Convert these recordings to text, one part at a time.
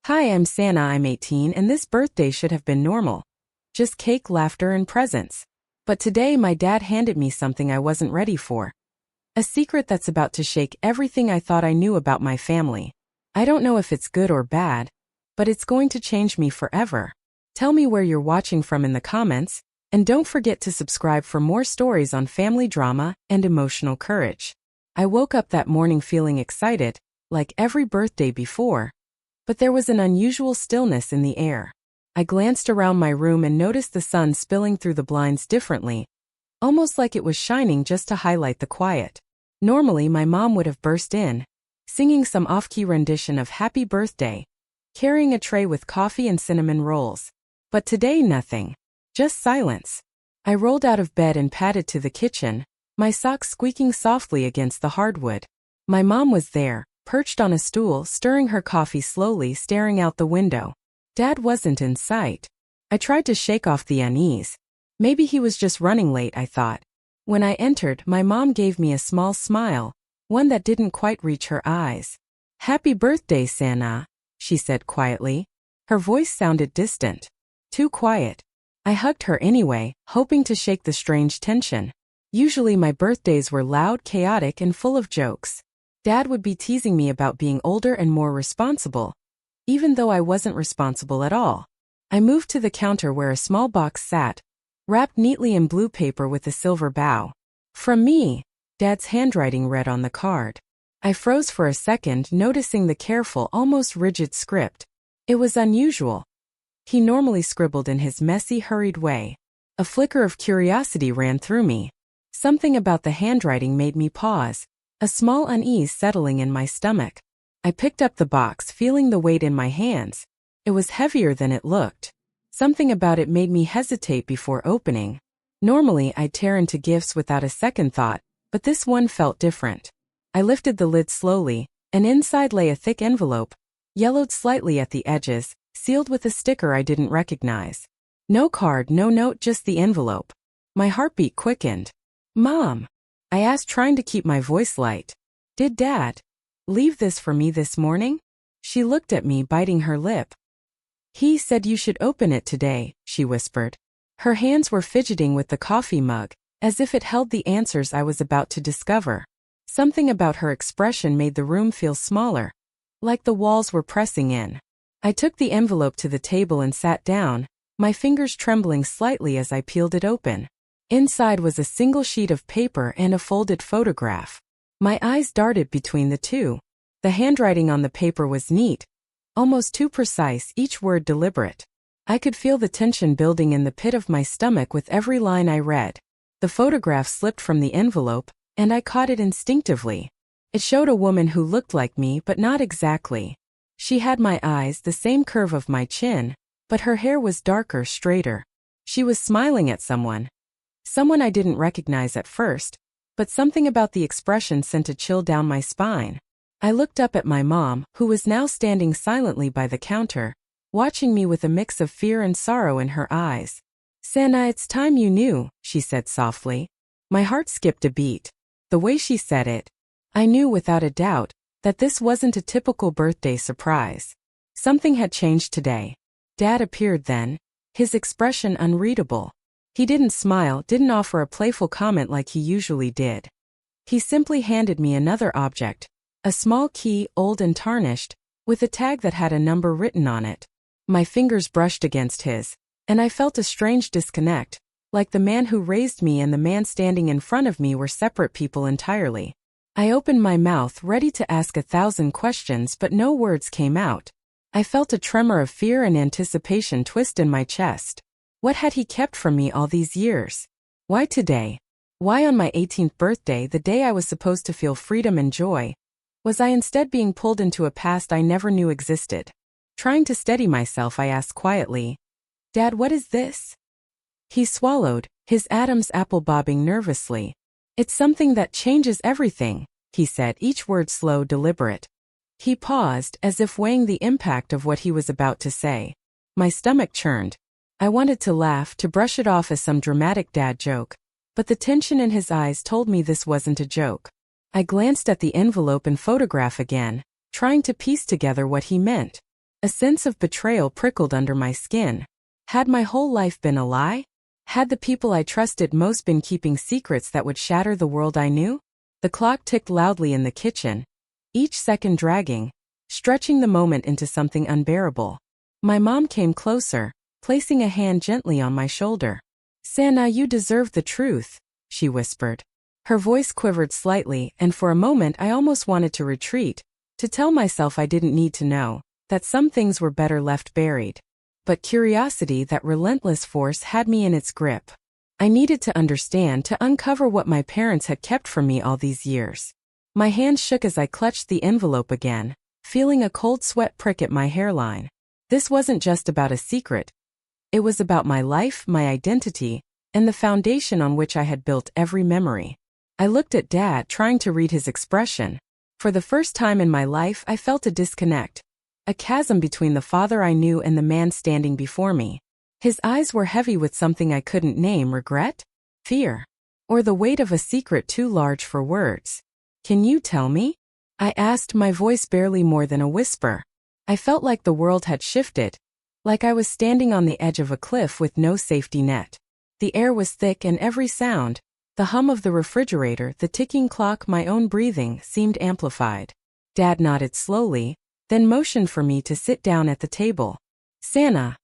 Hi, I'm Santa, I'm 18, and this birthday should have been normal. Just cake, laughter, and presents. But today my dad handed me something I wasn't ready for. A secret that's about to shake everything I thought I knew about my family. I don't know if it's good or bad, but it's going to change me forever. Tell me where you're watching from in the comments, and don't forget to subscribe for more stories on family drama and emotional courage. I woke up that morning feeling excited, like every birthday before. But there was an unusual stillness in the air. I glanced around my room and noticed the sun spilling through the blinds differently, almost like it was shining just to highlight the quiet. Normally my mom would have burst in, singing some off-key rendition of Happy Birthday, carrying a tray with coffee and cinnamon rolls. But today nothing. Just silence. I rolled out of bed and padded to the kitchen, my socks squeaking softly against the hardwood. My mom was there, perched on a stool, stirring her coffee slowly, staring out the window. Dad wasn't in sight. I tried to shake off the unease. Maybe he was just running late, I thought. When I entered, my mom gave me a small smile, one that didn't quite reach her eyes. "Happy birthday, Santa," she said quietly. Her voice sounded distant. Too quiet. I hugged her anyway, hoping to shake the strange tension. Usually my birthdays were loud, chaotic, and full of jokes. Dad would be teasing me about being older and more responsible, even though I wasn't responsible at all. I moved to the counter where a small box sat, wrapped neatly in blue paper with a silver bow. "From me," Dad's handwriting read on the card. I froze for a second, noticing the careful, almost rigid script. It was unusual. He normally scribbled in his messy, hurried way. A flicker of curiosity ran through me. Something about the handwriting made me pause, a small unease settling in my stomach. I picked up the box, feeling the weight in my hands. It was heavier than it looked. Something about it made me hesitate before opening. Normally, I'd tear into gifts without a second thought, but this one felt different. I lifted the lid slowly, and inside lay a thick envelope, yellowed slightly at the edges, sealed with a sticker I didn't recognize. No card, no note, just the envelope. My heartbeat quickened. "Mom," I asked, trying to keep my voice light, "did Dad leave this for me this morning?" She looked at me, biting her lip. "He said you should open it today," she whispered. Her hands were fidgeting with the coffee mug, as if it held the answers I was about to discover. Something about her expression made the room feel smaller, like the walls were pressing in. I took the envelope to the table and sat down, my fingers trembling slightly as I peeled it open. Inside was a single sheet of paper and a folded photograph. My eyes darted between the two. The handwriting on the paper was neat, almost too precise, each word deliberate. I could feel the tension building in the pit of my stomach with every line I read. The photograph slipped from the envelope, and I caught it instinctively. It showed a woman who looked like me, but not exactly. She had my eyes, the same curve of my chin, but her hair was darker, straighter. She was smiling at someone. Someone I didn't recognize at first, but something about the expression sent a chill down my spine. I looked up at my mom, who was now standing silently by the counter, watching me with a mix of fear and sorrow in her eyes. "Santa, it's time you knew," she said softly. My heart skipped a beat. The way she said it, I knew without a doubt that this wasn't a typical birthday surprise. Something had changed today. Dad appeared then, his expression unreadable. He didn't smile, didn't offer a playful comment like he usually did. He simply handed me another object, a small key, old and tarnished, with a tag that had a number written on it. My fingers brushed against his, and I felt a strange disconnect, like the man who raised me and the man standing in front of me were separate people entirely. I opened my mouth, ready to ask 1,000 questions, but no words came out. I felt a tremor of fear and anticipation twist in my chest. What had he kept from me all these years? Why today? Why on my 18th birthday, the day I was supposed to feel freedom and joy? Was I instead being pulled into a past I never knew existed? Trying to steady myself, I asked quietly, "Dad, what is this?" He swallowed, his Adam's apple bobbing nervously. "It's something that changes everything," he said, each word slow, deliberate. He paused, as if weighing the impact of what he was about to say. My stomach churned. I wanted to laugh, to brush it off as some dramatic dad joke, but the tension in his eyes told me this wasn't a joke. I glanced at the envelope and photograph again, trying to piece together what he meant. A sense of betrayal prickled under my skin. Had my whole life been a lie? Had the people I trusted most been keeping secrets that would shatter the world I knew? The clock ticked loudly in the kitchen, each second dragging, stretching the moment into something unbearable. My mom came closer, placing a hand gently on my shoulder. "Sana, you deserve the truth," she whispered. Her voice quivered slightly, and for a moment I almost wanted to retreat, to tell myself I didn't need to know, that some things were better left buried. But curiosity, that relentless force, had me in its grip. I needed to understand, to uncover what my parents had kept from me all these years. My hand shook as I clutched the envelope again, feeling a cold sweat prick at my hairline. This wasn't just about a secret. It was about my life, my identity, and the foundation on which I had built every memory. I looked at Dad, trying to read his expression. For the first time in my life, I felt a disconnect. A chasm between the father I knew and the man standing before me. His eyes were heavy with something I couldn't name: regret? Fear? Or the weight of a secret too large for words? "Can you tell me?" I asked, my voice barely more than a whisper. I felt like the world had shifted, like I was standing on the edge of a cliff with no safety net. The air was thick, and every sound, the hum of the refrigerator, the ticking clock, my own breathing, seemed amplified. Dad nodded slowly, then motioned for me to sit down at the table. "Sana,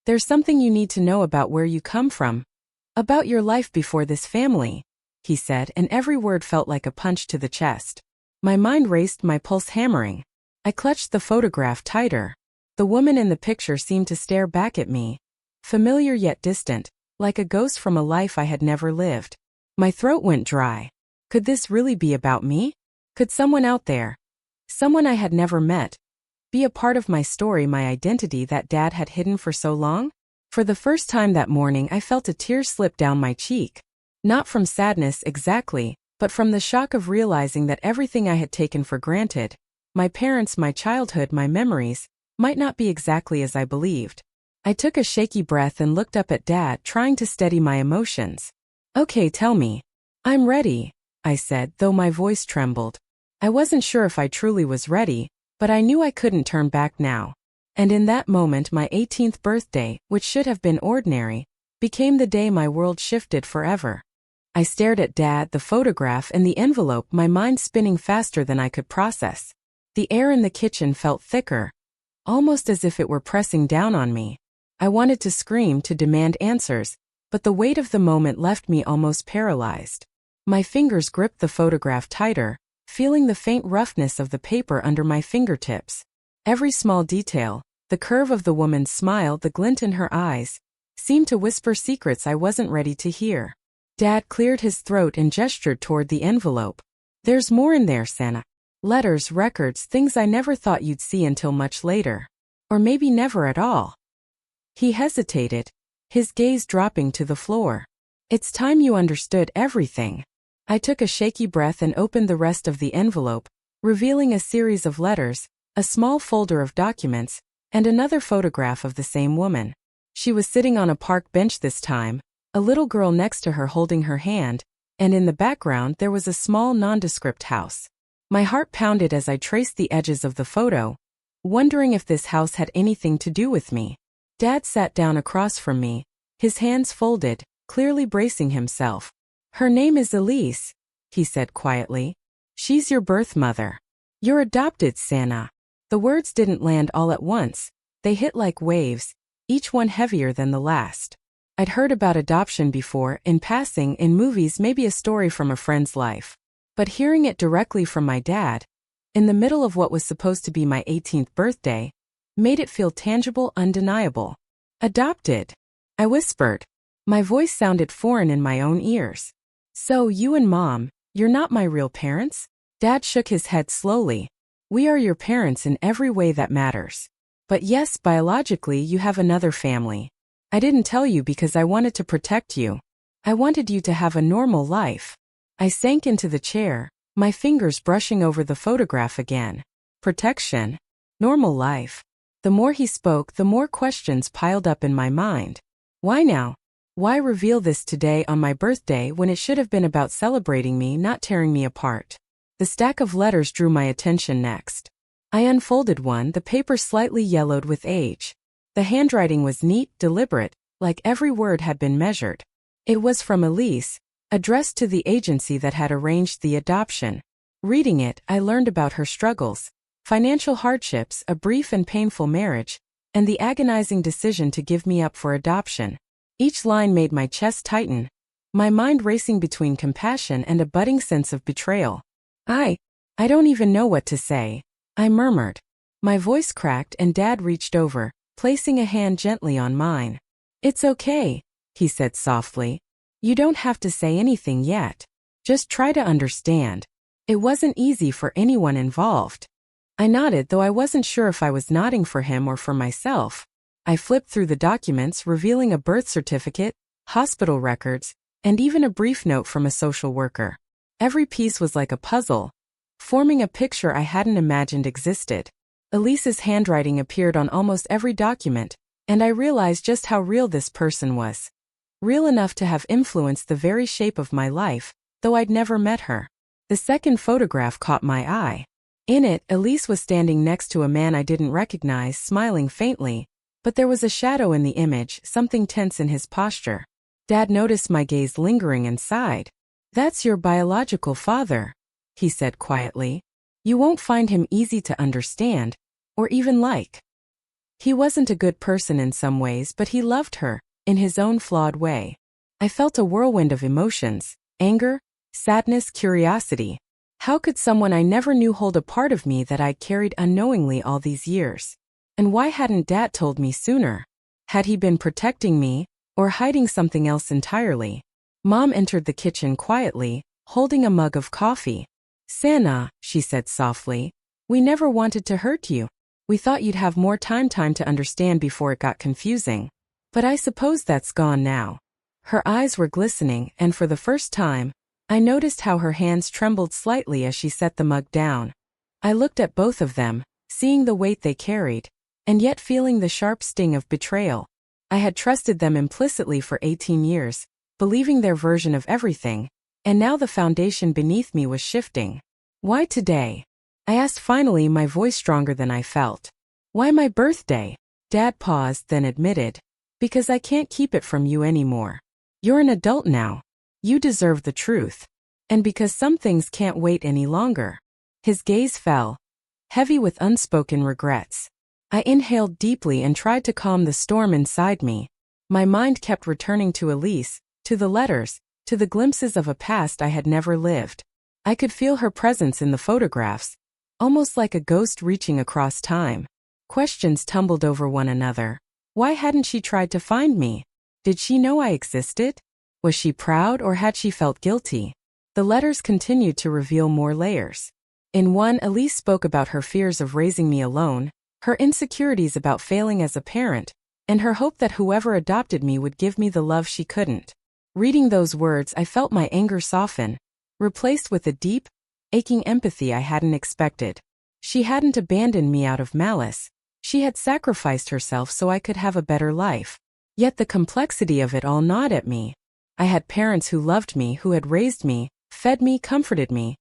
there's something you need to know about where you come from. About your life before this family," he said, and every word felt like a punch to the chest. My mind raced, my pulse hammering. I clutched the photograph tighter. The woman in the picture seemed to stare back at me, familiar yet distant, like a ghost from a life I had never lived. My throat went dry. Could this really be about me? Could someone out there, someone I had never met, be a part of my story, my identity that Dad had hidden for so long? For the first time that morning, I felt a tear slip down my cheek. Not from sadness exactly, but from the shock of realizing that everything I had taken for granted, my parents, my childhood, my memories, might not be exactly as I believed. I took a shaky breath and looked up at Dad, trying to steady my emotions. "Okay, tell me." "I'm ready," I said, though my voice trembled. I wasn't sure if I truly was ready, but I knew I couldn't turn back now. And in that moment, my 18th birthday, which should have been ordinary, became the day my world shifted forever. I stared at Dad, the photograph, and the envelope, my mind spinning faster than I could process. The air in the kitchen felt thicker, almost as if it were pressing down on me. I wanted to scream, to demand answers, but the weight of the moment left me almost paralyzed. My fingers gripped the photograph tighter, feeling the faint roughness of the paper under my fingertips. Every small detail, the curve of the woman's smile, the glint in her eyes, seemed to whisper secrets I wasn't ready to hear. Dad cleared his throat and gestured toward the envelope. "There's more in there, Sana. Letters, records, things I never thought you'd see until much later. Or maybe never at all." He hesitated, his gaze dropping to the floor. "It's time you understood everything." I took a shaky breath and opened the rest of the envelope, revealing a series of letters, a small folder of documents, and another photograph of the same woman. She was sitting on a park bench this time, a little girl next to her holding her hand, and in the background there was a small nondescript house. My heart pounded as I traced the edges of the photo, wondering if this house had anything to do with me. Dad sat down across from me, his hands folded, clearly bracing himself. "Her name is Elise," he said quietly. "She's your birth mother. You're adopted, Sana." The words didn't land all at once. They hit like waves, each one heavier than the last. I'd heard about adoption before, in passing, in movies, maybe a story from a friend's life. But hearing it directly from my dad, in the middle of what was supposed to be my 18th birthday, made it feel tangible, undeniable. "Adopted," I whispered. My voice sounded foreign in my own ears. "So you and Mom, you're not my real parents?" Dad shook his head slowly. "We are your parents in every way that matters. But yes, biologically you have another family. I didn't tell you because I wanted to protect you. I wanted you to have a normal life." I sank into the chair, my fingers brushing over the photograph again. Protection? Normal life? The more he spoke, the more questions piled up in my mind. Why now? Why reveal this today on my birthday when it should have been about celebrating me, not tearing me apart? The stack of letters drew my attention next. I unfolded one, the paper slightly yellowed with age. The handwriting was neat, deliberate, like every word had been measured. It was from Elise, addressed to the agency that had arranged the adoption. Reading it, I learned about her struggles, financial hardships, a brief and painful marriage, and the agonizing decision to give me up for adoption. Each line made my chest tighten, my mind racing between compassion and a budding sense of betrayal. I don't even know what to say, I murmured. My voice cracked and Dad reached over, placing a hand gently on mine. "It's okay," he said softly. "You don't have to say anything yet. Just try to understand. It wasn't easy for anyone involved." I nodded, though I wasn't sure if I was nodding for him or for myself. I flipped through the documents, revealing a birth certificate, hospital records, and even a brief note from a social worker. Every piece was like a puzzle, forming a picture I hadn't imagined existed. Elise's handwriting appeared on almost every document, and I realized just how real this person was. Real enough to have influenced the very shape of my life, though I'd never met her. The second photograph caught my eye. In it, Elise was standing next to a man I didn't recognize, smiling faintly, but there was a shadow in the image, something tense in his posture. Dad noticed my gaze lingering and sighed. "That's your biological father," he said quietly. "You won't find him easy to understand, or even like. He wasn't a good person in some ways, but he loved her, in his own flawed way." I felt a whirlwind of emotions, anger, sadness, curiosity. How could someone I never knew hold a part of me that I carried unknowingly all these years? And why hadn't Dad told me sooner? Had he been protecting me, or hiding something else entirely? Mom entered the kitchen quietly, holding a mug of coffee. "Sana," she said softly, "we never wanted to hurt you. We thought you'd have more time to understand before it got confusing. But I suppose that's gone now." Her eyes were glistening, and for the first time, I noticed how her hands trembled slightly as she set the mug down. I looked at both of them, seeing the weight they carried, and yet feeling the sharp sting of betrayal. I had trusted them implicitly for 18 years, believing their version of everything, and now the foundation beneath me was shifting. "Why today?" I asked finally, my voice stronger than I felt. "Why my birthday?" Dad paused, then admitted. "Because I can't keep it from you anymore. You're an adult now. You deserve the truth. And because some things can't wait any longer." His gaze fell, heavy with unspoken regrets. I inhaled deeply and tried to calm the storm inside me. My mind kept returning to Elise, to the letters, to the glimpses of a past I had never lived. I could feel her presence in the photographs, almost like a ghost reaching across time. Questions tumbled over one another. Why hadn't she tried to find me? Did she know I existed? Was she proud, or had she felt guilty? The letters continued to reveal more layers. In one, Elise spoke about her fears of raising me alone, her insecurities about failing as a parent, and her hope that whoever adopted me would give me the love she couldn't. Reading those words, I felt my anger soften, replaced with a deep, aching empathy I hadn't expected. She hadn't abandoned me out of malice. She had sacrificed herself so I could have a better life. Yet the complexity of it all gnawed at me. I had parents who loved me, who had raised me, fed me, comforted me.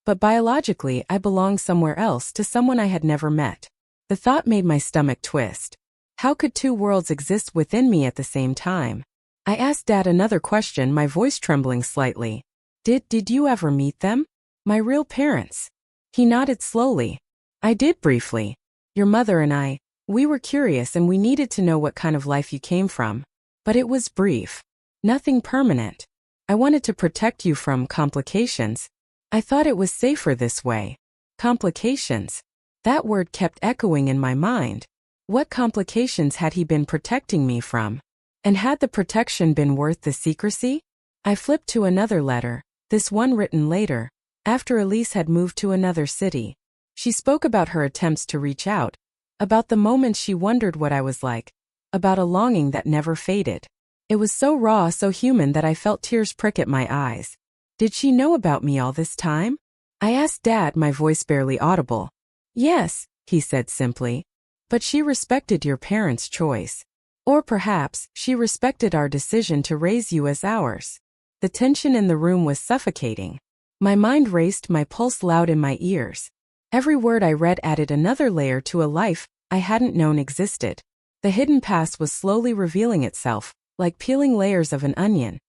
But biologically, I belonged somewhere else, to someone I had never met. The thought made my stomach twist. How could two worlds exist within me at the same time? I asked Dad another question, my voice trembling slightly. Did you ever meet them? My real parents?" He nodded slowly. "I did briefly. Your mother and I, we were curious and we needed to know what kind of life you came from. But it was brief. Nothing permanent. I wanted to protect you from complications. I thought it was safer this way." Complications. That word kept echoing in my mind. What complications had he been protecting me from? And had the protection been worth the secrecy? I flipped to another letter, this one written later, after Elise had moved to another city. She spoke about her attempts to reach out, about the moments she wondered what I was like, about a longing that never faded. It was so raw, so human that I felt tears prick at my eyes. Did she know about me all this time? I asked Dad, my voice barely audible. "Yes," he said simply. "But she respected your parents' choice. Or perhaps, she respected our decision to raise you as ours." The tension in the room was suffocating. My mind raced, my pulse loud in my ears. Every word I read added another layer to a life I hadn't known existed. The hidden past was slowly revealing itself, like peeling layers of an onion,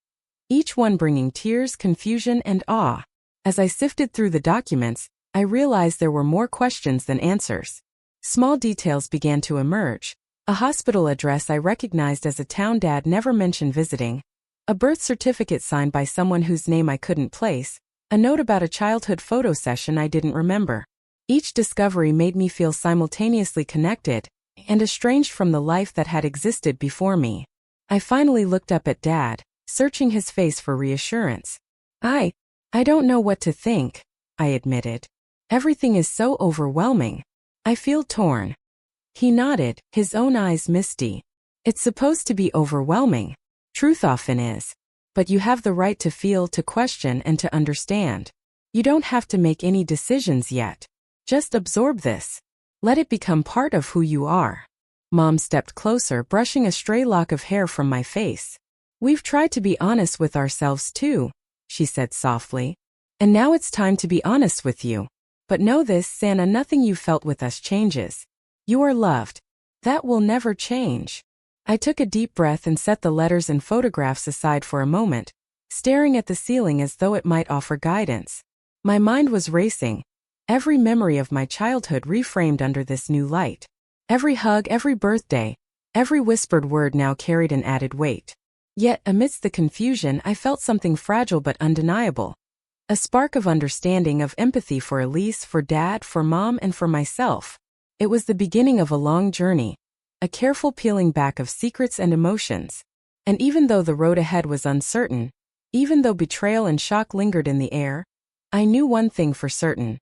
each one bringing tears, confusion, and awe. As I sifted through the documents, I realized there were more questions than answers. Small details began to emerge. A hospital address I recognized as a town Dad never mentioned visiting, a birth certificate signed by someone whose name I couldn't place, a note about a childhood photo session I didn't remember. Each discovery made me feel simultaneously connected and estranged from the life that had existed before me. I finally looked up at Dad, searching his face for reassurance. I don't know what to think, I admitted. Everything is so overwhelming. I feel torn. He nodded, his own eyes misty. It's supposed to be overwhelming. Truth often is. But you have the right to feel, to question, and to understand. You don't have to make any decisions yet. Just absorb this. Let it become part of who you are. Mom stepped closer, brushing a stray lock of hair from my face. We've tried to be honest with ourselves too, she said softly. And now it's time to be honest with you. But know this, Santa, nothing you felt with us changes. You are loved. That will never change. I took a deep breath and set the letters and photographs aside for a moment, staring at the ceiling as though it might offer guidance. My mind was racing. Every memory of my childhood reframed under this new light. Every hug, every birthday, every whispered word now carried an added weight. Yet, amidst the confusion, I felt something fragile but undeniable. A spark of understanding, of empathy for Elise, for Dad, for Mom, and for myself. It was the beginning of a long journey, a careful peeling back of secrets and emotions. And even though the road ahead was uncertain, even though betrayal and shock lingered in the air, I knew one thing for certain.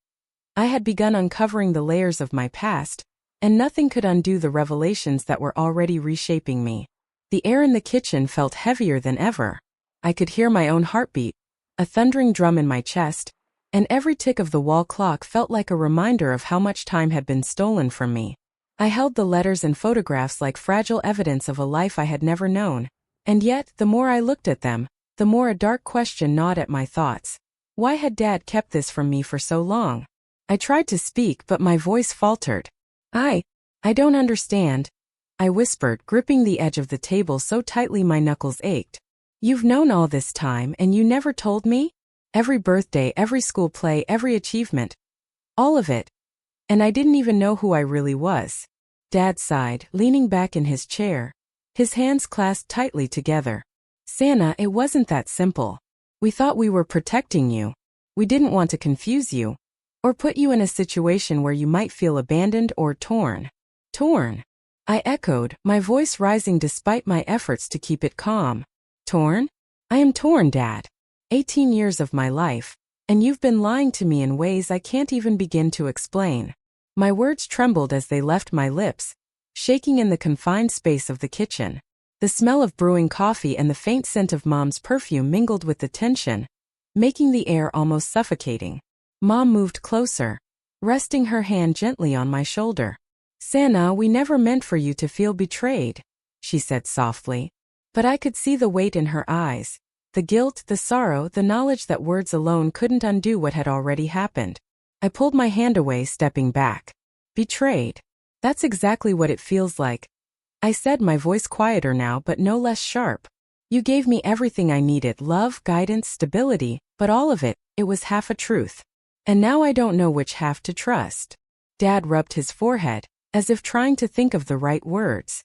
I had begun uncovering the layers of my past, and nothing could undo the revelations that were already reshaping me. The air in the kitchen felt heavier than ever. I could hear my own heartbeat, a thundering drum in my chest, and every tick of the wall clock felt like a reminder of how much time had been stolen from me. I held the letters and photographs like fragile evidence of a life I had never known. And yet, the more I looked at them, the more a dark question gnawed at my thoughts. Why had Dad kept this from me for so long? I tried to speak, but my voice faltered. I don't understand, I whispered, gripping the edge of the table so tightly my knuckles ached. You've known all this time and you never told me? Every birthday, every school play, every achievement. All of it. And I didn't even know who I really was. Dad sighed, leaning back in his chair, his hands clasped tightly together. Santa, it wasn't that simple. We thought we were protecting you. We didn't want to confuse you, or put you in a situation where you might feel abandoned or torn. Torn? I echoed, my voice rising despite my efforts to keep it calm. Torn? I am torn, Dad. 18 years of my life, and you've been lying to me in ways I can't even begin to explain. My words trembled as they left my lips, shaking in the confined space of the kitchen. The smell of brewing coffee and the faint scent of Mom's perfume mingled with the tension, making the air almost suffocating. Mom moved closer, resting her hand gently on my shoulder. Santa, we never meant for you to feel betrayed, she said softly. But I could see the weight in her eyes, the guilt, the sorrow, the knowledge that words alone couldn't undo what had already happened. I pulled my hand away, stepping back. Betrayed. That's exactly what it feels like, I said, my voice quieter now but no less sharp. You gave me everything I needed, love, guidance, stability, but all of it, it was half a truth. And now I don't know which half to trust. Dad rubbed his forehead, as if trying to think of the right words.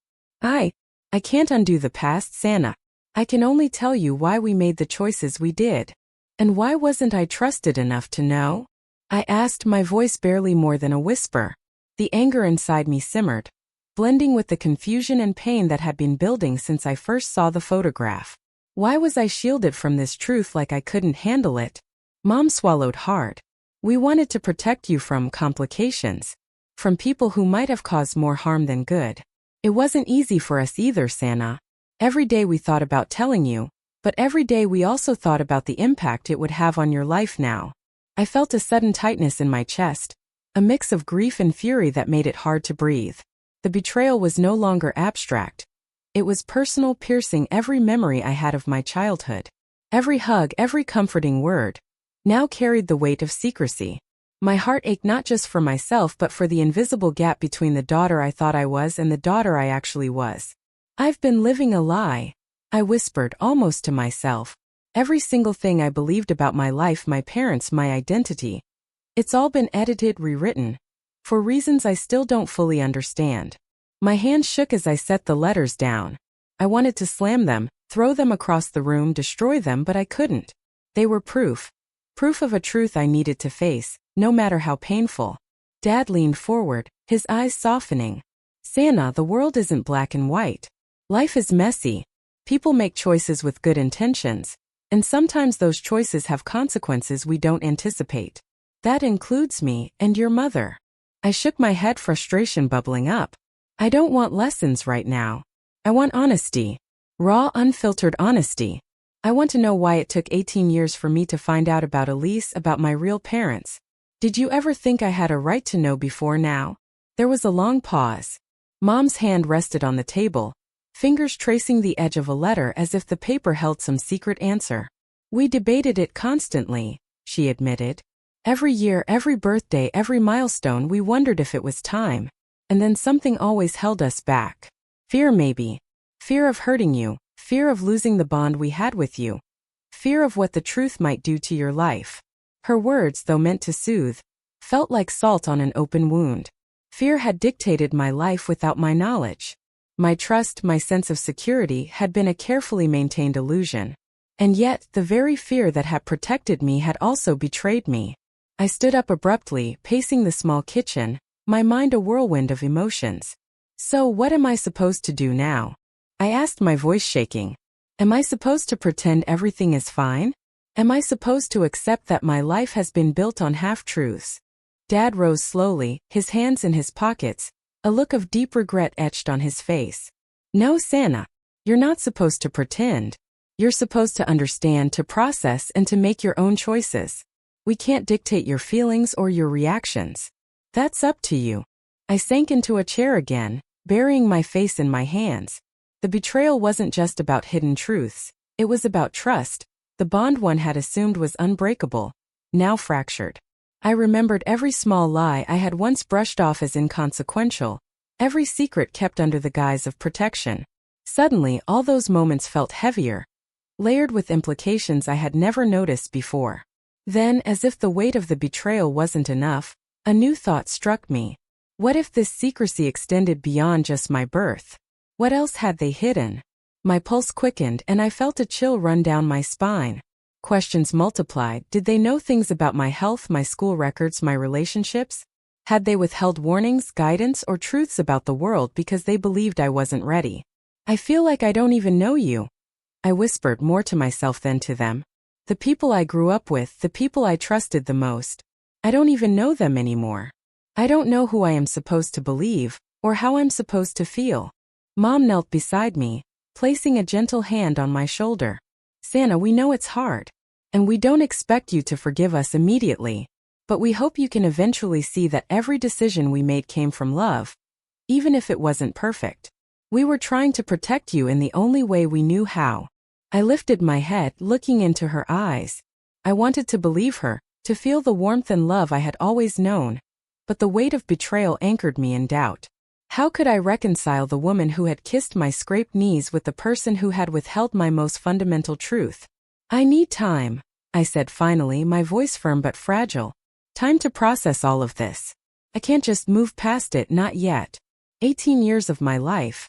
I can't undo the past, Santa. I can only tell you why we made the choices we did. And why wasn't I trusted enough to know? I asked, my voice barely more than a whisper. The anger inside me simmered, blending with the confusion and pain that had been building since I first saw the photograph. Why was I shielded from this truth like I couldn't handle it? Mom swallowed hard. We wanted to protect you from complications, from people who might have caused more harm than good. It wasn't easy for us either, Santa. Every day we thought about telling you, but every day we also thought about the impact it would have on your life now. I felt a sudden tightness in my chest, a mix of grief and fury that made it hard to breathe. The betrayal was no longer abstract. It was personal, piercing every memory I had of my childhood. Every hug, every comforting word, now carried the weight of secrecy. My heart ached not just for myself but for the invisible gap between the daughter I thought I was and the daughter I actually was. I've been living a lie, I whispered almost to myself. Every single thing I believed about my life, my parents, my identity. It's all been edited, rewritten. For reasons I still don't fully understand. My hand shook as I set the letters down. I wanted to slam them, throw them across the room, destroy them, but I couldn't. They were proof. Proof of a truth I needed to face, no matter how painful. Dad leaned forward, his eyes softening. Santa, the world isn't black and white. Life is messy. People make choices with good intentions. And sometimes those choices have consequences we don't anticipate. That includes me and your mother. I shook my head, frustration bubbling up. I don't want lessons right now. I want honesty. Raw, unfiltered honesty. I want to know why it took 18 years for me to find out about Elise, about my real parents. Did you ever think I had a right to know before now? There was a long pause. Mom's hand rested on the table, fingers tracing the edge of a letter as if the paper held some secret answer. We debated it constantly, she admitted. Every year, every birthday, every milestone, we wondered if it was time. And then something always held us back. Fear, maybe. Fear of hurting you. Fear of losing the bond we had with you. Fear of what the truth might do to your life. Her words, though meant to soothe, felt like salt on an open wound. Fear had dictated my life without my knowledge. My trust, my sense of security had been a carefully maintained illusion. And yet, the very fear that had protected me had also betrayed me. I stood up abruptly, pacing the small kitchen, my mind a whirlwind of emotions. So what am I supposed to do now? I asked, my voice shaking. Am I supposed to pretend everything is fine? Am I supposed to accept that my life has been built on half-truths? Dad rose slowly, his hands in his pockets, a look of deep regret etched on his face. No, Santa. You're not supposed to pretend. You're supposed to understand, to process, and to make your own choices. We can't dictate your feelings or your reactions. That's up to you. I sank into a chair again, burying my face in my hands. The betrayal wasn't just about hidden truths. It was about trust. The bond one had assumed was unbreakable, now fractured. I remembered every small lie I had once brushed off as inconsequential, every secret kept under the guise of protection. Suddenly, all those moments felt heavier, layered with implications I had never noticed before. Then, as if the weight of the betrayal wasn't enough, a new thought struck me. What if this secrecy extended beyond just my birth? What else had they hidden? My pulse quickened and I felt a chill run down my spine. Questions multiplied. Did they know things about my health, my school records, my relationships? Had they withheld warnings, guidance, or truths about the world because they believed I wasn't ready? I feel like I don't even know you. I whispered, more to myself than to them. The people I grew up with, the people I trusted the most. I don't even know them anymore. I don't know who I am supposed to believe, or how I'm supposed to feel. Mom knelt beside me, placing a gentle hand on my shoulder. Santa, we know it's hard. And we don't expect you to forgive us immediately. But we hope you can eventually see that every decision we made came from love. Even if it wasn't perfect. We were trying to protect you in the only way we knew how. I lifted my head, looking into her eyes. I wanted to believe her, to feel the warmth and love I had always known. But the weight of betrayal anchored me in doubt. How could I reconcile the woman who had kissed my scraped knees with the person who had withheld my most fundamental truth? I need time, I said finally, my voice firm but fragile. Time to process all of this. I can't just move past it, not yet. 18 years of my life.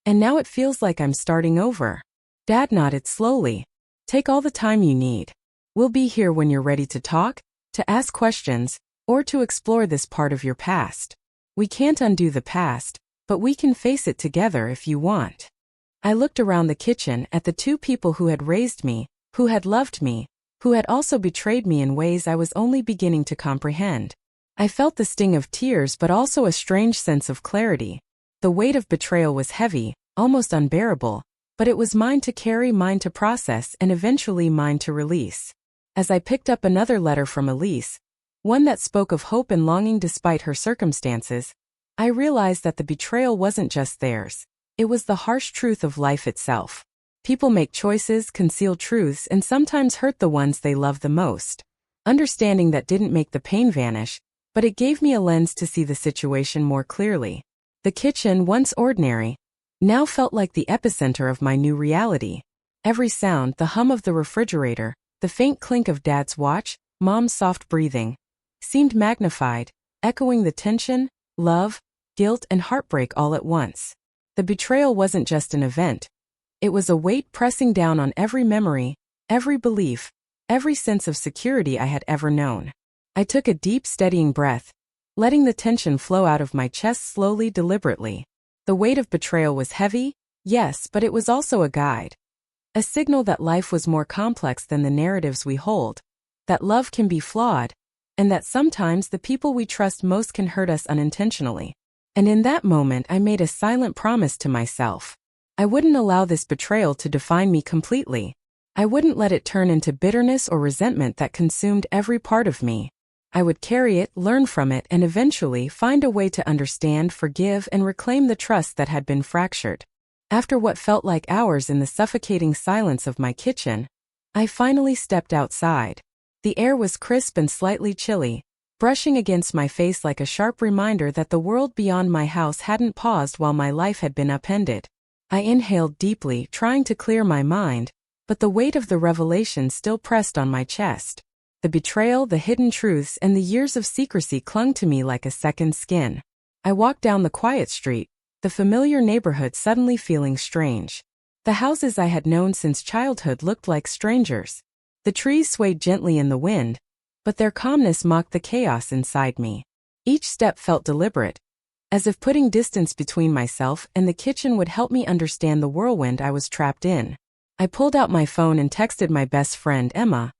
And now it feels like I'm starting over. Dad nodded slowly. Take all the time you need. We'll be here when you're ready to talk, to ask questions, or to explore this part of your past. We can't undo the past, but we can face it together if you want. I looked around the kitchen at the two people who had raised me, who had loved me, who had also betrayed me in ways I was only beginning to comprehend. I felt the sting of tears but also a strange sense of clarity. The weight of betrayal was heavy, almost unbearable, but it was mine to carry, mine to process, and eventually mine to release. As I picked up another letter from Elise, one that spoke of hope and longing despite her circumstances, I realized that the betrayal wasn't just theirs. It was the harsh truth of life itself. People make choices, conceal truths, and sometimes hurt the ones they love the most. Understanding that didn't make the pain vanish, but it gave me a lens to see the situation more clearly. The kitchen, once ordinary, now felt like the epicenter of my new reality. Every sound, the hum of the refrigerator, the faint clink of Dad's watch, Mom's soft breathing, seemed magnified, echoing the tension, love, guilt, and heartbreak all at once. The betrayal wasn't just an event. It was a weight pressing down on every memory, every belief, every sense of security I had ever known. I took a deep, steadying breath, letting the tension flow out of my chest slowly, deliberately. The weight of betrayal was heavy, yes, but it was also a guide. A signal that life was more complex than the narratives we hold, that love can be flawed, and that sometimes the people we trust most can hurt us unintentionally. And in that moment I made a silent promise to myself. I wouldn't allow this betrayal to define me completely. I wouldn't let it turn into bitterness or resentment that consumed every part of me. I would carry it, learn from it, and eventually find a way to understand, forgive, and reclaim the trust that had been fractured. After what felt like hours in the suffocating silence of my kitchen, I finally stepped outside. The air was crisp and slightly chilly, brushing against my face like a sharp reminder that the world beyond my house hadn't paused while my life had been upended. I inhaled deeply, trying to clear my mind, but the weight of the revelation still pressed on my chest. The betrayal, the hidden truths, and the years of secrecy clung to me like a second skin. I walked down the quiet street, the familiar neighborhood suddenly feeling strange. The houses I had known since childhood looked like strangers. The trees swayed gently in the wind, but their calmness mocked the chaos inside me. Each step felt deliberate, as if putting distance between myself and the kitchen would help me understand the whirlwind I was trapped in. I pulled out my phone and texted my best friend, Emma,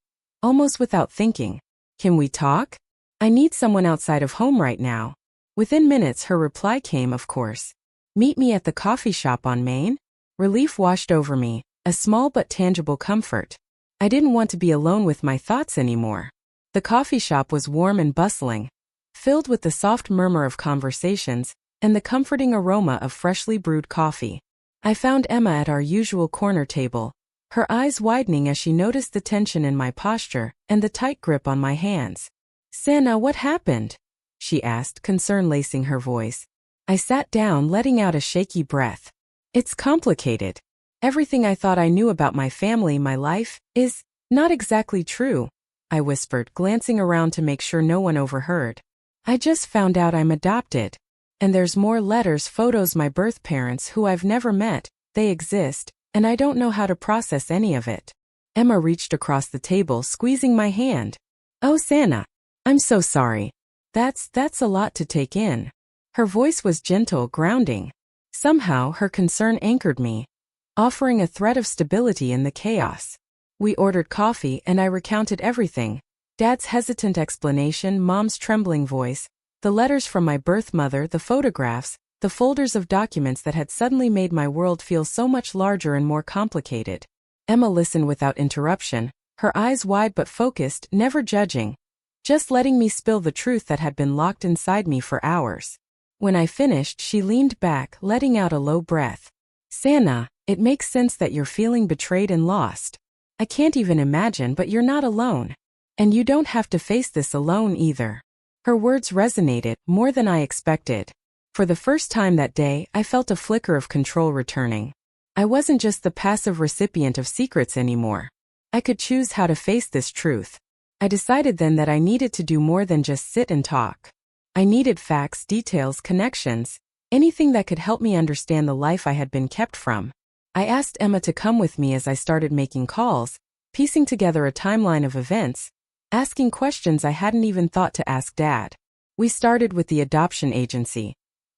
almost without thinking. "Can we talk? I need someone outside of home right now." Within minutes her reply came, of course. "Meet me at the coffee shop on Main?" Relief washed over me, a small but tangible comfort. I didn't want to be alone with my thoughts anymore. The coffee shop was warm and bustling, filled with the soft murmur of conversations and the comforting aroma of freshly brewed coffee. I found Emma at our usual corner table, her eyes widening as she noticed the tension in my posture and the tight grip on my hands. "Sana, what happened?" she asked, concern lacing her voice. I sat down, letting out a shaky breath. "It's complicated. Everything I thought I knew about my family, my life, is not exactly true," I whispered, glancing around to make sure no one overheard. "I just found out I'm adopted. And there's more letters, photos, my birth parents who I've never met, they exist, and I don't know how to process any of it." Emma reached across the table, squeezing my hand. "Oh, Sana, I'm so sorry. That's a lot to take in." Her voice was gentle, grounding. Somehow, her concern anchored me, offering a thread of stability in the chaos. We ordered coffee and I recounted everything. Dad's hesitant explanation, Mom's trembling voice, the letters from my birth mother, the photographs, the folders of documents that had suddenly made my world feel so much larger and more complicated. Emma listened without interruption, her eyes wide but focused, never judging, just letting me spill the truth that had been locked inside me for hours. When I finished, she leaned back, letting out a low breath. "Sana, it makes sense that you're feeling betrayed and lost. I can't even imagine, but you're not alone. And you don't have to face this alone either." Her words resonated more than I expected. For the first time that day, I felt a flicker of control returning. I wasn't just the passive recipient of secrets anymore. I could choose how to face this truth. I decided then that I needed to do more than just sit and talk. I needed facts, details, connections, anything that could help me understand the life I had been kept from. I asked Emma to come with me as I started making calls, piecing together a timeline of events, asking questions I hadn't even thought to ask Dad. We started with the adoption agency,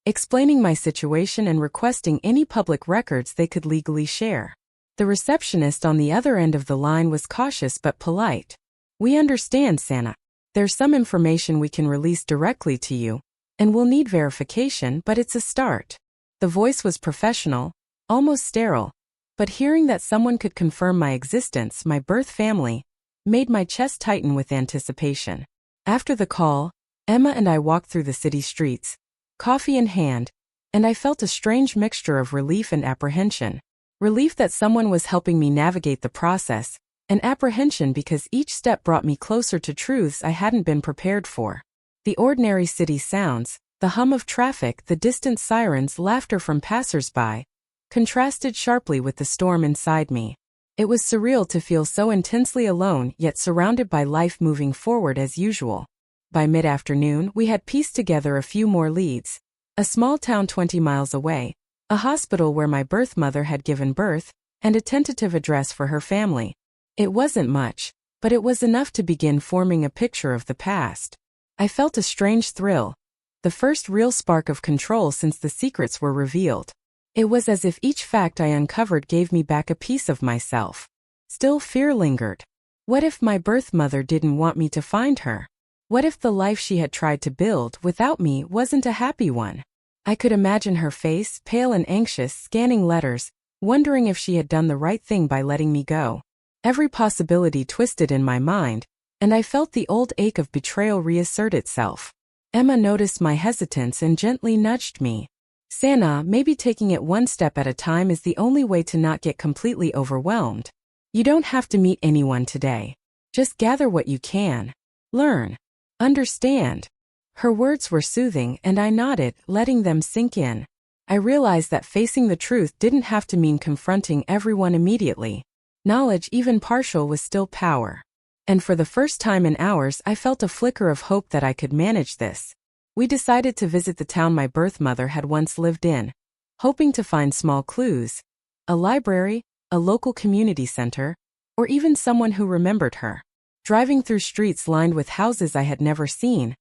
explaining my situation and requesting any public records they could legally share. The receptionist on the other end of the line was cautious but polite. "We understand, Sana. There's some information we can release directly to you, and we'll need verification, but it's a start." The voice was professional, almost sterile, but hearing that someone could confirm my existence, my birth family, made my chest tighten with anticipation. After the call, Emma and I walked through the city streets, coffee in hand, and I felt a strange mixture of relief and apprehension. Relief that someone was helping me navigate the process, and apprehension because each step brought me closer to truths I hadn't been prepared for. The ordinary city sounds, the hum of traffic, the distant sirens, laughter from passers-by, contrasted sharply with the storm inside me. It was surreal to feel so intensely alone yet surrounded by life moving forward as usual. By mid-afternoon, we had pieced together a few more leads. A small town 20 miles away, a hospital where my birth mother had given birth, and a tentative address for her family. It wasn't much, but it was enough to begin forming a picture of the past. I felt a strange thrill, the first real spark of control since the secrets were revealed. It was as if each fact I uncovered gave me back a piece of myself. Still, fear lingered. What if my birth mother didn't want me to find her? What if the life she had tried to build without me wasn't a happy one? I could imagine her face, pale and anxious, scanning letters, wondering if she had done the right thing by letting me go. Every possibility twisted in my mind, and I felt the old ache of betrayal reassert itself. Emma noticed my hesitance and gently nudged me. Sana, maybe taking it one step at a time is the only way to not get completely overwhelmed. You don't have to meet anyone today. Just gather what you can. Learn. Understand. Her words were soothing, and I nodded, letting them sink in. I realized that facing the truth didn't have to mean confronting everyone immediately. Knowledge, even partial, was still power. And for the first time in hours, I felt a flicker of hope that I could manage this. We decided to visit the town my birth mother had once lived in, hoping to find small clues, a library, a local community center, or even someone who remembered her. Driving through streets lined with houses I had never seen,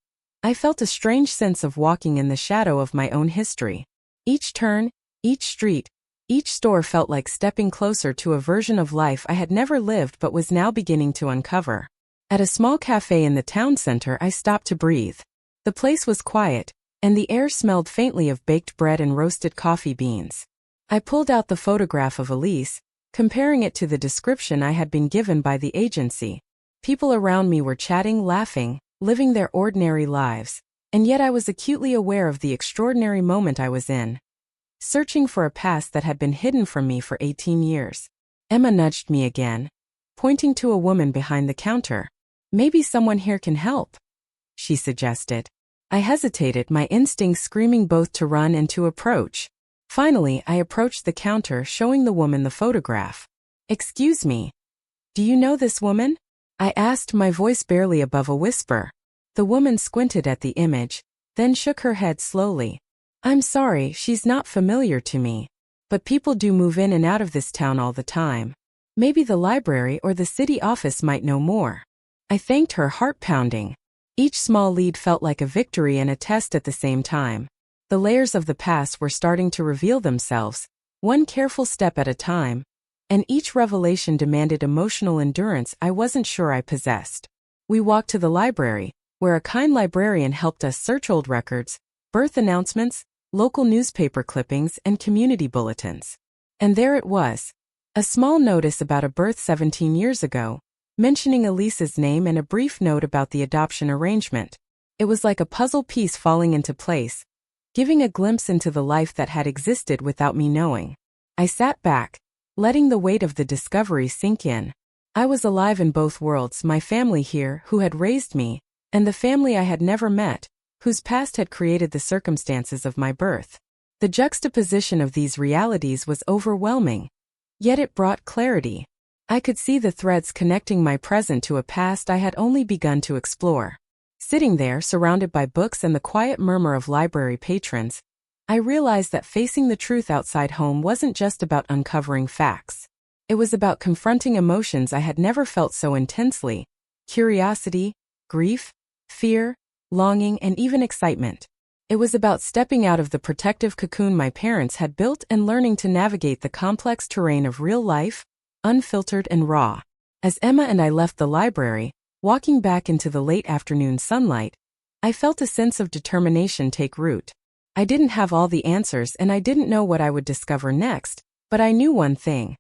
I felt a strange sense of walking in the shadow of my own history. Each turn, each street, each store felt like stepping closer to a version of life I had never lived but was now beginning to uncover. At a small cafe in the town center, I stopped to breathe. The place was quiet, and the air smelled faintly of baked bread and roasted coffee beans. I pulled out the photograph of Elise, comparing it to the description I had been given by the agency. People around me were chatting, laughing, living their ordinary lives, and yet I was acutely aware of the extraordinary moment I was in, searching for a past that had been hidden from me for 18 years. Emma nudged me again, pointing to a woman behind the counter. "Maybe someone here can help," she suggested. I hesitated, my instincts screaming both to run and to approach. Finally, I approached the counter, showing the woman the photograph. "Excuse me. Do you know this woman?" I asked, my voice barely above a whisper. The woman squinted at the image, then shook her head slowly. "I'm sorry, she's not familiar to me. But people do move in and out of this town all the time. Maybe the library or the city office might know more." I thanked her, heart pounding. Each small lead felt like a victory and a test at the same time. The layers of the past were starting to reveal themselves, one careful step at a time, and each revelation demanded emotional endurance I wasn't sure I possessed. We walked to the library, where a kind librarian helped us search old records, birth announcements, local newspaper clippings, and community bulletins. And there it was, a small notice about a birth 17 years ago, mentioning Elise's name and a brief note about the adoption arrangement. It was like a puzzle piece falling into place, giving a glimpse into the life that had existed without me knowing. I sat back, letting the weight of the discovery sink in. I was alive in both worlds, my family here, who had raised me, and the family I had never met, whose past had created the circumstances of my birth. The juxtaposition of these realities was overwhelming, yet it brought clarity. I could see the threads connecting my present to a past I had only begun to explore. Sitting there, surrounded by books and the quiet murmur of library patrons, I realized that facing the truth outside home wasn't just about uncovering facts. It was about confronting emotions I had never felt so intensely: curiosity, grief, fear, longing, and even excitement. It was about stepping out of the protective cocoon my parents had built and learning to navigate the complex terrain of real life, unfiltered and raw. As Emma and I left the library, walking back into the late afternoon sunlight, I felt a sense of determination take root. I didn't have all the answers and I didn't know what I would discover next, but I knew one thing.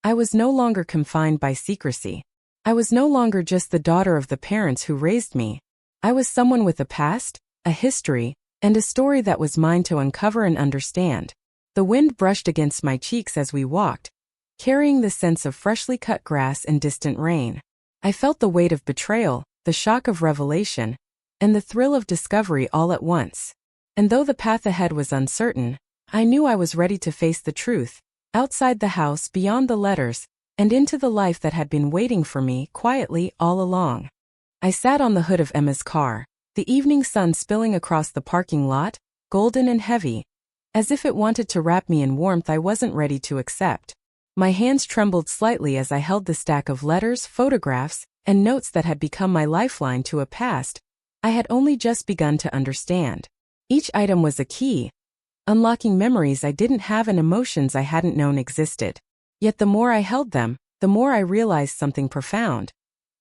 I was no longer confined by secrecy. I was no longer just the daughter of the parents who raised me. I was someone with a past, a history, and a story that was mine to uncover and understand. The wind brushed against my cheeks as we walked, carrying the sense of freshly cut grass and distant rain. I felt the weight of betrayal, the shock of revelation, and the thrill of discovery all at once. And though the path ahead was uncertain, I knew I was ready to face the truth, outside the house, beyond the letters, and into the life that had been waiting for me quietly all along. I sat on the hood of Emma's car, the evening sun spilling across the parking lot, golden and heavy, as if it wanted to wrap me in warmth I wasn't ready to accept. My hands trembled slightly as I held the stack of letters, photographs, and notes that had become my lifeline to a past I had only just begun to understand. Each item was a key, unlocking memories I didn't have and emotions I hadn't known existed. Yet the more I held them, the more I realized something profound.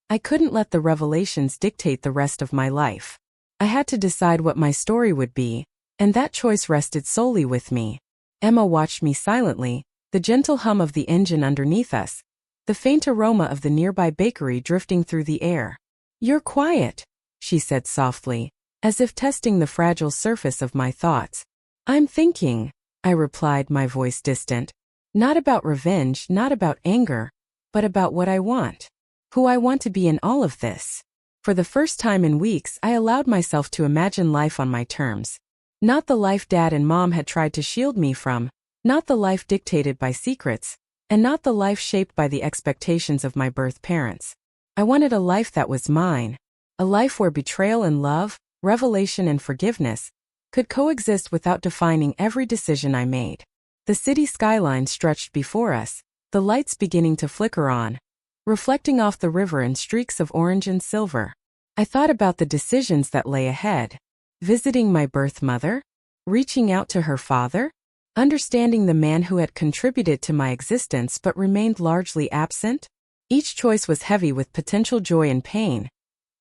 I couldn't let the revelations dictate the rest of my life. I had to decide what my story would be, and that choice rested solely with me. Emma watched me silently, the gentle hum of the engine underneath us, the faint aroma of the nearby bakery drifting through the air. "You're quiet," she said softly, as if testing the fragile surface of my thoughts. "I'm thinking," I replied, my voice distant. "Not about revenge, not about anger, but about what I want. Who I want to be in all of this." For the first time in weeks, I allowed myself to imagine life on my terms. Not the life Dad and Mom had tried to shield me from, not the life dictated by secrets, and not the life shaped by the expectations of my birth parents. I wanted a life that was mine, a life where betrayal and love, revelation and forgiveness, could coexist without defining every decision I made. The city skyline stretched before us, the lights beginning to flicker on, reflecting off the river in streaks of orange and silver. I thought about the decisions that lay ahead. Visiting my birth mother? Reaching out to her father? Understanding the man who had contributed to my existence but remained largely absent? Each choice was heavy with potential joy and pain,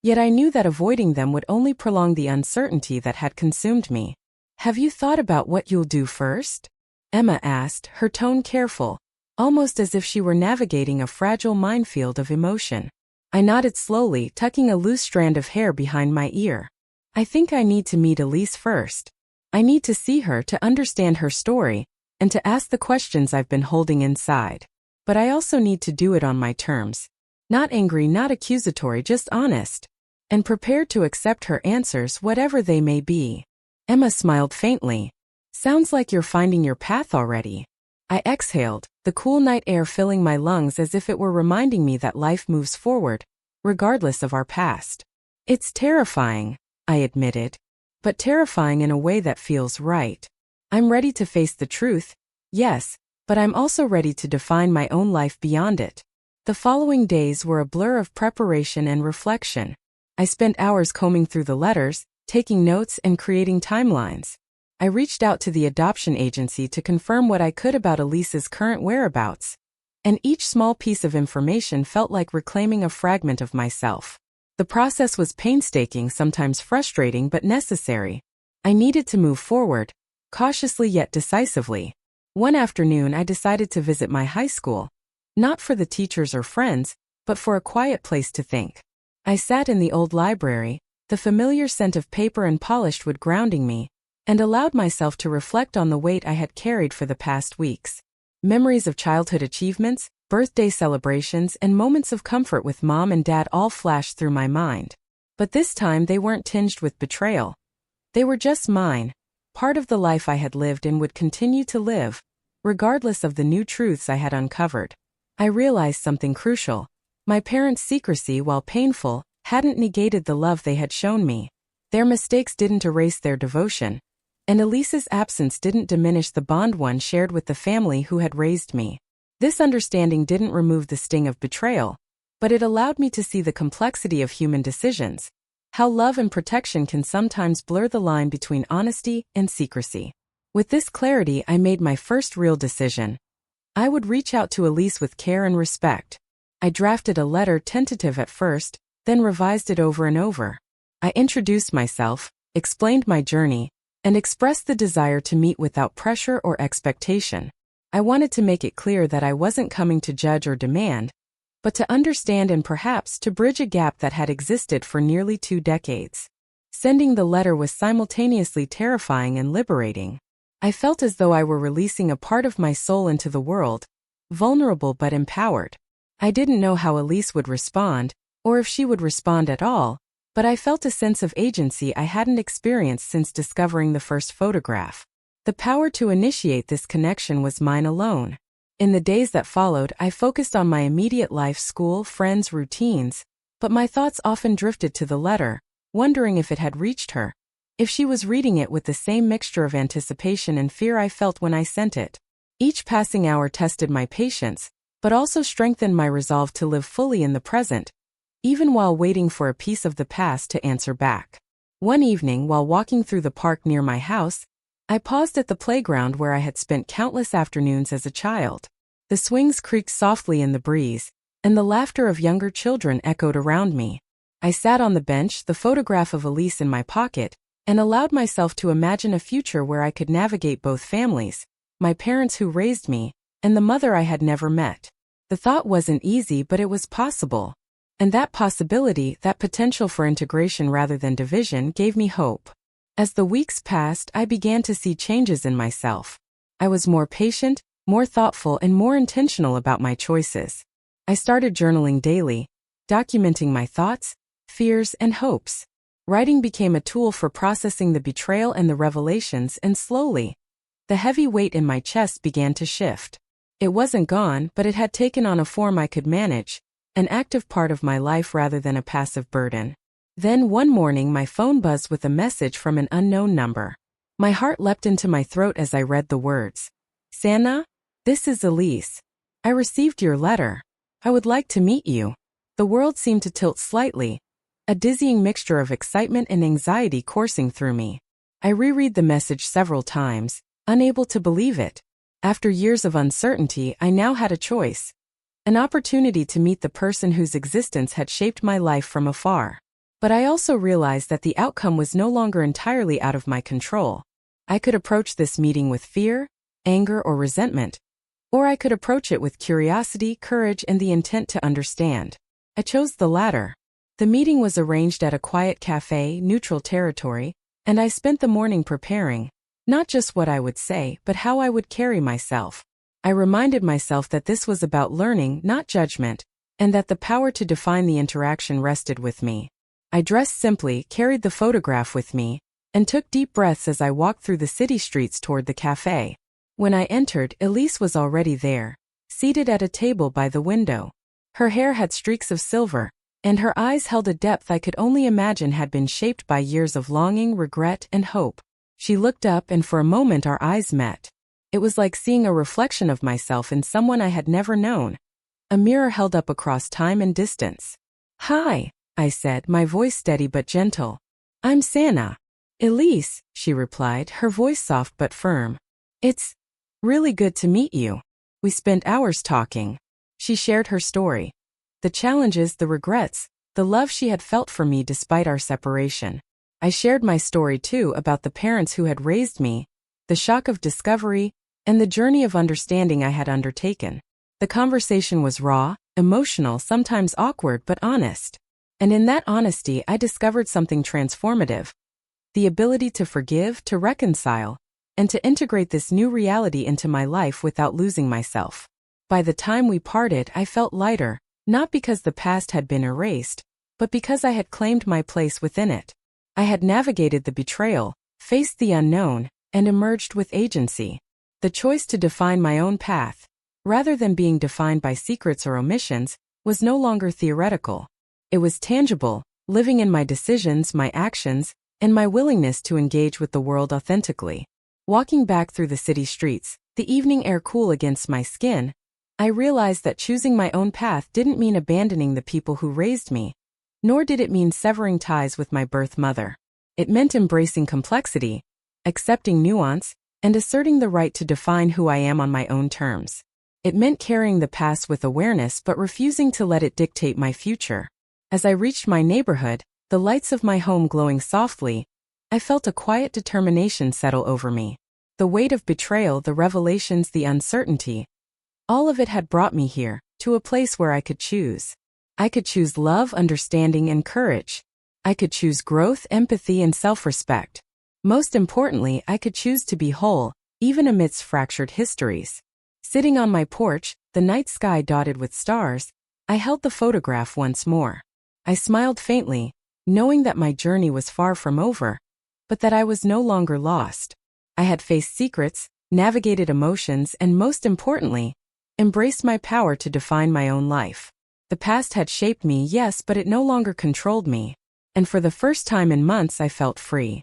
yet I knew that avoiding them would only prolong the uncertainty that had consumed me. "Have you thought about what you'll do first?" Emma asked, her tone careful, almost as if she were navigating a fragile minefield of emotion. I nodded slowly, tucking a loose strand of hair behind my ear. "I think I need to meet Elise first. I need to see her, to understand her story, and to ask the questions I've been holding inside. But I also need to do it on my terms. Not angry, not accusatory, just honest. And prepared to accept her answers, whatever they may be." Emma smiled faintly. "Sounds like you're finding your path already." I exhaled, the cool night air filling my lungs as if it were reminding me that life moves forward, regardless of our past. "It's terrifying," I admitted, "but terrifying in a way that feels right. I'm ready to face the truth, yes, but I'm also ready to define my own life beyond it." The following days were a blur of preparation and reflection. I spent hours combing through the letters, taking notes and creating timelines. I reached out to the adoption agency to confirm what I could about Elise's current whereabouts, and each small piece of information felt like reclaiming a fragment of myself. The process was painstaking, sometimes frustrating, but necessary. I needed to move forward, cautiously yet decisively. One afternoon I decided to visit my high school, not for the teachers or friends, but for a quiet place to think. I sat in the old library, the familiar scent of paper and polished wood grounding me, and allowed myself to reflect on the weight I had carried for the past weeks. Memories of childhood achievements, birthday celebrations, and moments of comfort with Mom and Dad all flashed through my mind. But this time they weren't tinged with betrayal. They were just mine, part of the life I had lived and would continue to live, regardless of the new truths I had uncovered. I realized something crucial. My parents' secrecy, while painful, hadn't negated the love they had shown me. Their mistakes didn't erase their devotion, and Elise's absence didn't diminish the bond one shared with the family who had raised me. This understanding didn't remove the sting of betrayal, but it allowed me to see the complexity of human decisions, how love and protection can sometimes blur the line between honesty and secrecy. With this clarity, I made my first real decision. I would reach out to Elise with care and respect. I drafted a letter, tentative at first, then revised it over and over. I introduced myself, explained my journey, and expressed the desire to meet without pressure or expectation. I wanted to make it clear that I wasn't coming to judge or demand, but to understand and perhaps to bridge a gap that had existed for nearly 2 decades. Sending the letter was simultaneously terrifying and liberating. I felt as though I were releasing a part of my soul into the world, vulnerable but empowered. I didn't know how Elise would respond, or if she would respond at all, but I felt a sense of agency I hadn't experienced since discovering the first photograph. The power to initiate this connection was mine alone. In the days that followed, I focused on my immediate life, school, friends, routines, but my thoughts often drifted to the letter, wondering if it had reached her, if she was reading it with the same mixture of anticipation and fear I felt when I sent it. Each passing hour tested my patience, but also strengthened my resolve to live fully in the present, even while waiting for a piece of the past to answer back. One evening, while walking through the park near my house, I paused at the playground where I had spent countless afternoons as a child. The swings creaked softly in the breeze, and the laughter of younger children echoed around me. I sat on the bench, the photograph of Elise in my pocket, and allowed myself to imagine a future where I could navigate both families, my parents who raised me, and the mother I had never met. The thought wasn't easy, but it was possible. And that possibility, that potential for integration rather than division, gave me hope. As the weeks passed, I began to see changes in myself. I was more patient, more thoughtful, and more intentional about my choices. I started journaling daily, documenting my thoughts, fears, and hopes. Writing became a tool for processing the betrayal and the revelations, and slowly, the heavy weight in my chest began to shift. It wasn't gone, but it had taken on a form I could manage, an active part of my life rather than a passive burden. Then one morning my phone buzzed with a message from an unknown number. My heart leapt into my throat as I read the words. "Sana, this is Elise. I received your letter. I would like to meet you." The world seemed to tilt slightly, a dizzying mixture of excitement and anxiety coursing through me. I reread the message several times, unable to believe it. After years of uncertainty, I now had a choice. An opportunity to meet the person whose existence had shaped my life from afar. But I also realized that the outcome was no longer entirely out of my control. I could approach this meeting with fear, anger, or resentment, or I could approach it with curiosity, courage, and the intent to understand. I chose the latter. The meeting was arranged at a quiet cafe, neutral territory, and I spent the morning preparing, not just what I would say, but how I would carry myself. I reminded myself that this was about learning, not judgment, and that the power to define the interaction rested with me. I dressed simply, carried the photograph with me, and took deep breaths as I walked through the city streets toward the cafe. When I entered, Elise was already there, seated at a table by the window. Her hair had streaks of silver, and her eyes held a depth I could only imagine had been shaped by years of longing, regret, and hope. She looked up, and for a moment our eyes met. It was like seeing a reflection of myself in someone I had never known, a mirror held up across time and distance. "Hi," I said, my voice steady but gentle. "I'm Sana." "Elise," she replied, her voice soft but firm. "It's really good to meet you. We spent hours talking." She shared her story. The challenges, the regrets, the love she had felt for me despite our separation. I shared my story too, about the parents who had raised me, the shock of discovery, and the journey of understanding I had undertaken. The conversation was raw, emotional, sometimes awkward, but honest. And in that honesty, I discovered something transformative. The ability to forgive, to reconcile, and to integrate this new reality into my life without losing myself. By the time we parted, I felt lighter, not because the past had been erased, but because I had claimed my place within it. I had navigated the betrayal, faced the unknown, and emerged with agency. The choice to define my own path, rather than being defined by secrets or omissions, was no longer theoretical. It was tangible, living in my decisions, my actions, and my willingness to engage with the world authentically. Walking back through the city streets, the evening air cool against my skin, I realized that choosing my own path didn't mean abandoning the people who raised me, nor did it mean severing ties with my birth mother. It meant embracing complexity, accepting nuance, and asserting the right to define who I am on my own terms. It meant carrying the past with awareness but refusing to let it dictate my future. As I reached my neighborhood, the lights of my home glowing softly, I felt a quiet determination settle over me. The weight of betrayal, the revelations, the uncertainty, all of it had brought me here, to a place where I could choose. I could choose love, understanding, and courage. I could choose growth, empathy, and self-respect. Most importantly, I could choose to be whole, even amidst fractured histories. Sitting on my porch, the night sky dotted with stars, I held the photograph once more. I smiled faintly, knowing that my journey was far from over, but that I was no longer lost. I had faced secrets, navigated emotions, and most importantly, embraced my power to define my own life. The past had shaped me, yes, but it no longer controlled me, and for the first time in months I felt free.